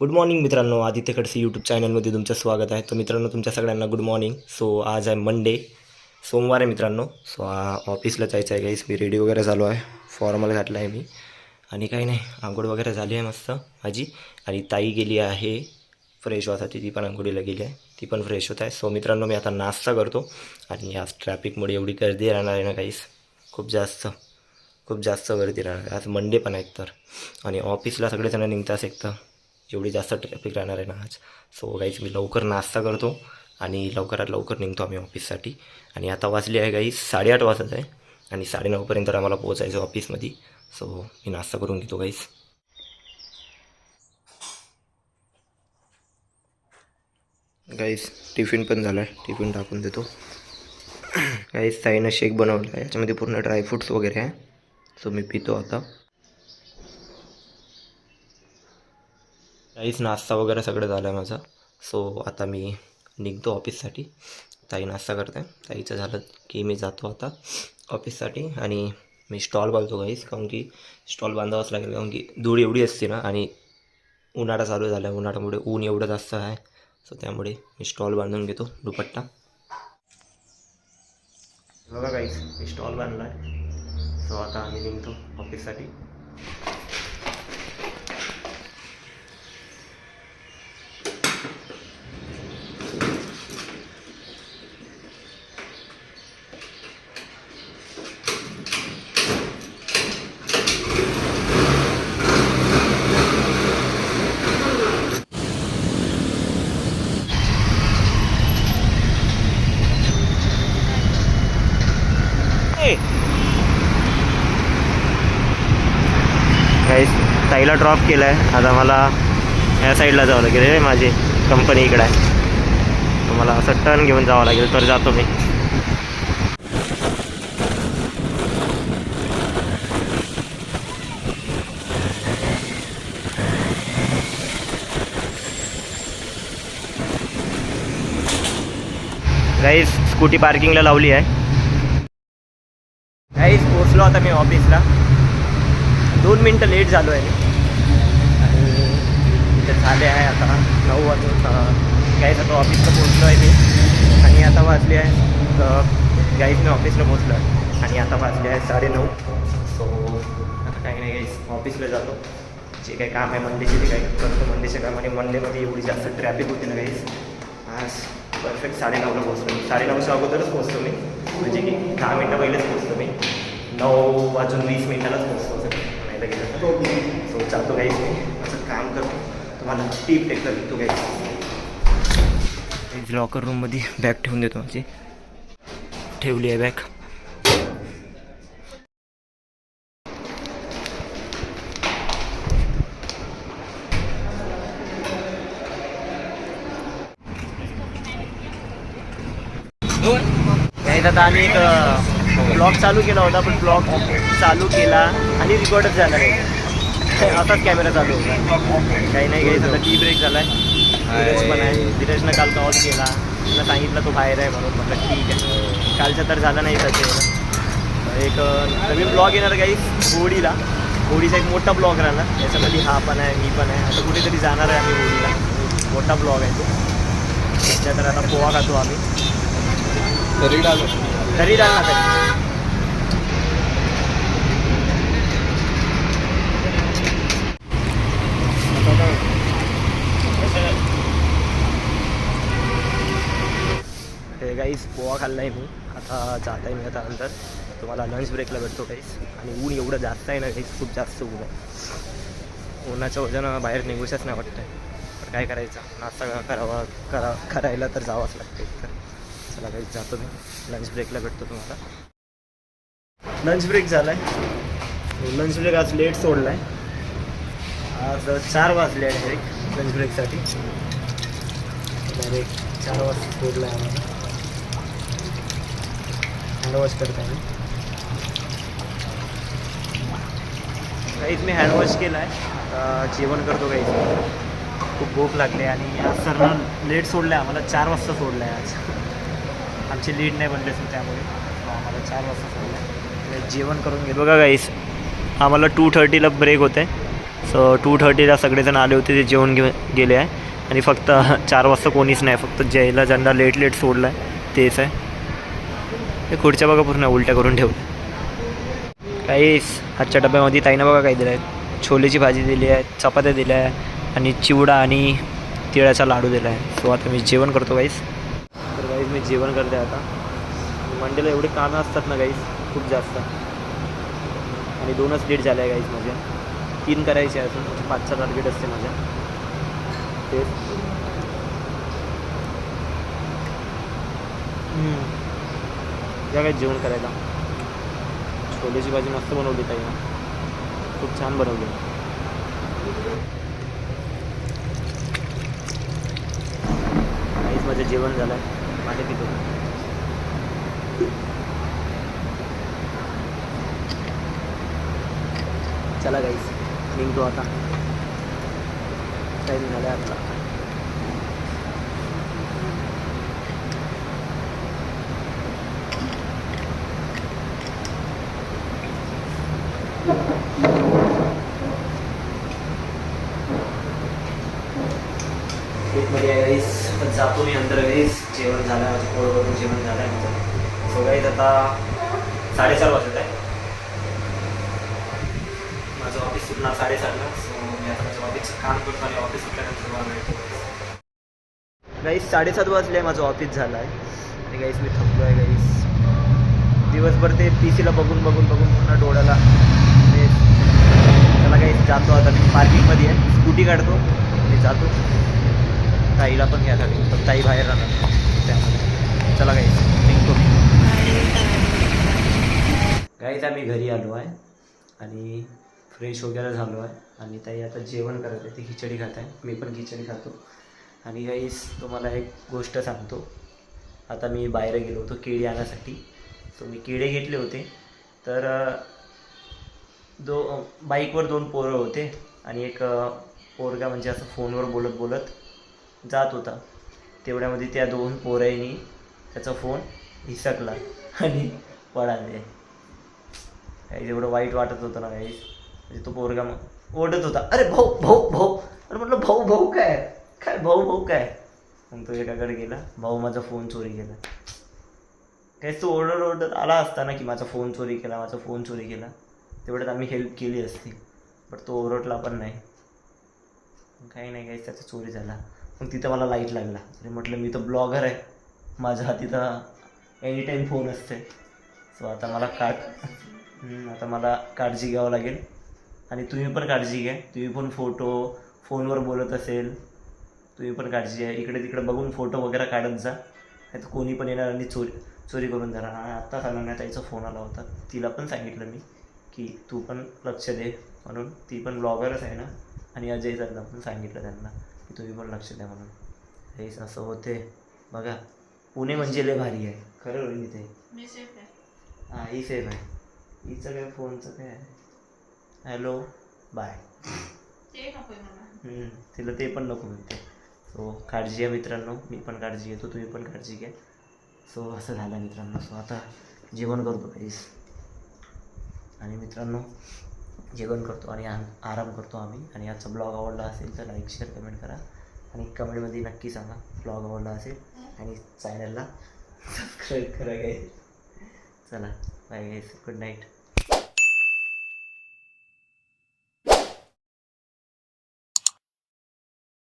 Good morning मित्रांनो, Aditya Khadse YouTube चॅनलमध्ये तुमचं स्वागत आहे. तर मित्रांनो, तुमच्या सगळ्यांना गुड मॉर्निंग. सो आज आहे मंडे, सोमवार आहे मित्रांनो. सो ऑफिसला जायचं आहे गाईस. मी रेडी वगैरे झालो आहे, फॉर्मल घातला आहे मी. आणि काही नाही, आंघोळ वगैरे झाली आहे मस्त माझी. आणि ताई गेली आहे फ्रेश व्हायसाठी, ती पण आंघोळीला गेली आहे, ती पण फ्रेश होत आहे. सो मित्रांनो, मी आता नाश्ता करतो. आणि आज ट्रॅफिकमुळे एवढी गर्दी राहणार आहे ना गाईस, खूप जास्त गर्दी राहणार आहे. आज मंडे पण आहेत तर, आणि ऑफिसला सगळेजण निघतात एक तर एवढी जास्त ट्रॅफिक राहणार आहे ना आज. सो गाईज मी लवकर नाश्ता करतो आणि लवकरात लवकर निघतो आम्ही ऑफिससाठी. आणि आता वाजली आहे गाईज 8:30 वाजत आहे, आणि 9:30पर्यंत आम्हाला पोहोचायचं ऑफिसमध्ये. सो मी नाश्ता करून घेतो गाईज. गाईज टिफिन पण झाला आहे, टिफिन टाकून देतो. गाईज ताईनं शेक बनवलं आहे, याच्यामध्ये पूर्ण ड्रायफ्रूट्स वगैरे आहे. सो मी पितो आता. काहीच नाश्ता वगैरे सगळं झालं आहे माझं. सो आता मी निघतो ऑफिससाठी. ताई नाश्ता करते, ताईचं झालं की मी जातो आता ऑफिससाठी. आणि मी स्टॉल बांधतो गाईस, काहून की स्टॉल बांधावाच लागेल, काहून की धूळ एवढी असते ना, आणि उन्हाळा चालू झाला आहे, उन्हाळ्यामुळे ऊन एवढं जास्त आहे. सो त्यामुळे मी स्टॉल बांधून घेतो, दुपट्टा. बघा गाईस, मी स्टॉल बांधला आहे. सो आता आम्ही निघतो ऑफिससाठी. गाईस ताईला ड्रॉप केलं आहे, आता मला ह्या साईडला जावं लागेल रे, माझी कंपनी इकडं आहे. तर मला असं टर्न घेऊन जावं लागेल, तर जातो मी. गाईस स्कूटी पार्किंगला लावली आहे. गाईस पोचलो आता मी ऑफिसला. 2 मिनटं लेट झालो आहे आणि इथे झाले आहे आता 9 वाजून. गाईस आता ऑफिसला पोचलो आहे मी, आणि आता वाजले आहे गाईस मी ऑफिसला पोचलो आहे, आणि आता वाजले आहे 9:30. सो आता काही नाही गाईस, ऑफिसला जातो. जे काही काम आहे मंडेचे ते काही करतो मंडेचे काम. आणि मंडेमध्ये एवढी जास्त ट्रॅफिक होती ना गाईस, आज परफेक्ट 9:30ला पोचलो मी. 9:30च्या अगोदरच पोचतो मी, म्हणजे की 10 मिनटं पहिलेच पोचतो मी. 9:20 पोचतो म्हणायला गेलं तर. सो जातो गाईस, मी असं काम करतो, तुम्हाला टीप टेक करतो गाईस. लॉकर रूममध्ये बॅग ठेवून देतो माझी. ठेवली आहे बॅग. नाही आता आम्ही एक ब्लॉग चालू केला होता, पण ब्लॉग चालू केला आणि रेकॉर्डच झाला नाही. असाच कॅमेरा चालू होता. काही नाही घ्यायचं, आता टी ब्रेक झाला आहे. धीरज पण आहे, धीरजनं काल कॉल केला, मला सांगितलं तो बाहेर आहे म्हणून. म्हटलं ठीक आहे, कालचं तर झालं नाही त्याचे. एक नवीन ब्लॉग येणार गाईस होळीला. होळीचा एक मोठा ब्लॉग राहणार, याच्यामध्ये हा पण आहे, मी पण आहे. आता कुठेतरी जाणार आहे आम्ही होळीला, मोठा ब्लॉग आहे तो. सध्या तर आता पोहा खातो आम्ही. तरी डाल ना तरी. ते गाईस पोहा खाल्ला आहे मी. आता जात आहे मी आता नंतर. तुम्हाला लंच ब्रेकला भेटतो गाईस. आणि ऊन एवढं जास्त आहे ना गाईस, खूप जास्त ऊन आहे. उन्हाचं वजन बाहेर निघूशच नाही वाटतं आहे. तर काय करायचं, नाश्ता करायला तर जावंच लागतं. तर चला गाईस जातो मी, लंच ब्रेकला भेटतो तुम्हाला. लंच ब्रेक झाला आहे. लंच ब्रेक आज लेट सोडला आहे. आज 4 वाजले आहे डायरेक्ट लंच ब्रेकसाठी. डायरेक्ट 4 वाजता सोडला आहे आम्हाला. हँडवॉश करत आहे मी. काहीच मी हँडवॉश केला आहे. आता जेवण करतो काहीच. खूप भूक लागली, आणि आज सरनं लेट सोडलं आहे आम्हाला. 4 वाजता सोडलं आहे आज. आमची लीड नाही बनली असेल त्यामुळे आम्हाला 4 वाजता सोडलं आहे. जेवण करून घेतो. बघा गाईस, आम्हाला 2:30ला ब्रेक होतं आहे. सो 2:30ला सगळेजण आले होते, ते जेवण गेले आहे. आणि फक्त 4 वाजता कोणीच नाही, फक्त ज्याला ज्यांना लेट सोडलं आहे तेच आहे. हे खुर्च्या बघा पूर्ण उलट्या करून ठेवल्या. काहीच आजच्या डब्यामध्ये ताईनं बघा काय दिलं आहे. छोलेची भाजी दिली आहे, चपात्या दिल्या आहे आणि चिवडा आणि तिळाचा लाडू दिला आहे. सो आता मी जेवण करतो गाईस. तर गाईस मी जेवण करते आता. मंडेला एवढे कामं असतात ना गाईस, खूप जास्त. आणि 2च डेट झाल्या आहे गाईस माझ्या. 3 करायचे अजून, 5चा टार्गेट असते माझ्या. तेच या काय जेवण करायला. छोलेची भाजी मस्त बनवली ताईनं, खूप छान बनवली. काहीच माझं जेवण झालं आहे, पाणी पितो. चला गाईस निघतो आता, टाईम झाला आहे आपला. मध्ये आहे गाईस, जातो मी अंदर गाईस. जेवण झालं आहे, माझं पोळवरून जेवण झालं आहे माझं. सो गाईस आता 4:30 वाजत आहे. माझं ऑफिस सुटणार 7:30ला. सो मी आता माझ्या ऑफिसचं काम करतो आणि ऑफिस सुटल्यानंतर गाईस 7:30 वाजले, माझं ऑफिस झालं आहे. आणि गाईस मी थकलो आहे गाईस. दिवसभर ते PCला बघून पुन्हा डोळ्याला. त्याला गाईस जातो आता मी पार्किंगमध्ये आहे, स्कूटी काढतो आणि जातो. ताईला पण घ्यायसाठी, तर ताई बाहेर राहणार त्यामध्ये. चला गाईस निघतो. गाईस आम्ही घरी आलो आहे आणि फ्रेश वगैरे झालो आहे. आणि ताई आता जेवण करत आहे, ती खिचडी खात आहे, मी पण खिचडी खातो. आणि गाईस तुम्हाला एक गोष्ट सांगतो. आता मी बाहेर गेलो होतो केळी आणण्यासाठी. सो मी केळे घेतले होते. तर बाईकवर 2 पोरं होते आणि एक पोरगा म्हणजे असं फोनवर बोलत जात होता. तेवढ्यामध्ये त्या 2 पोरांनी त्याचा फोन हिसकला आणि पळाले. काही एवढं वाईट वाटत होतं ना काही. म्हणजे तो पोरगा मग ओढत होता, अरे भाऊ भाऊ भाऊ. अरे म्हटलं भाऊ भाऊ काय भाऊ काय. मग तो एकाकडे गेला, भाऊ माझा फोन चोरी केला. काहीच तो ओरडत आला असता ना की माझा फोन चोरी केला. तेवढ्यात आम्ही हेल्प केली असती, बट तो ओरडला पण नाही. काही नाही, काहीच त्याचा चोरी झाला. मग तिथं मला लाईट लागला. अरे म्हटलं मी तर ब्लॉगर आहे, माझ्या हाती तर एनी टाईम फोन असते. सो आता मला काळजी घ्यावं लागेल. आणि तुम्ही पण काळजी घ्या. तुम्ही पण फोनवर बोलत असेल, तुम्ही पण काळजी घ्या. इकडे तिकडे बघून फोटो वगैरे काढत जा, नाही तर कोणी पण येणार आणि चोरी करून जाणार. आणि आत्ता अनन्या ताईचा फोन आला होता, तिला पण सांगितलं मी की तू पण लक्ष दे म्हणून. ती पण ब्लॉगरच आहे ना. आणि अजय सरला पण सांगितलं त्यांना की तुम्ही पण लक्ष द्या म्हणून. हेच असं होते बघा. पुणे म्हणजे लय भारी आहे खरं. होईल इथे हां, ही सेफ आहे. हिचं काय फोनचं काय आहे. Hello bye. तिला ते पण नको म्हणते. सो काळजी घ्या मित्रांनो, मी पण काळजी घेतो, तुम्ही पण काळजी घ्या. सो असं झालं मित्रांनो. सो आता जेवण करतो काहीच. आणि मित्रांनो जेवण करतो आणि आराम करतो आम्ही. आणि आजचा ब्लॉग आवडला असेल तर लाईक शेअर कमेंट करा. आणि कमेंटमध्ये नक्की सांगा ब्लॉग आवडला असेल. आणि चॅनलला सबस्क्राईब करा गाईस. चला बाय गाईस, गुड नाईट.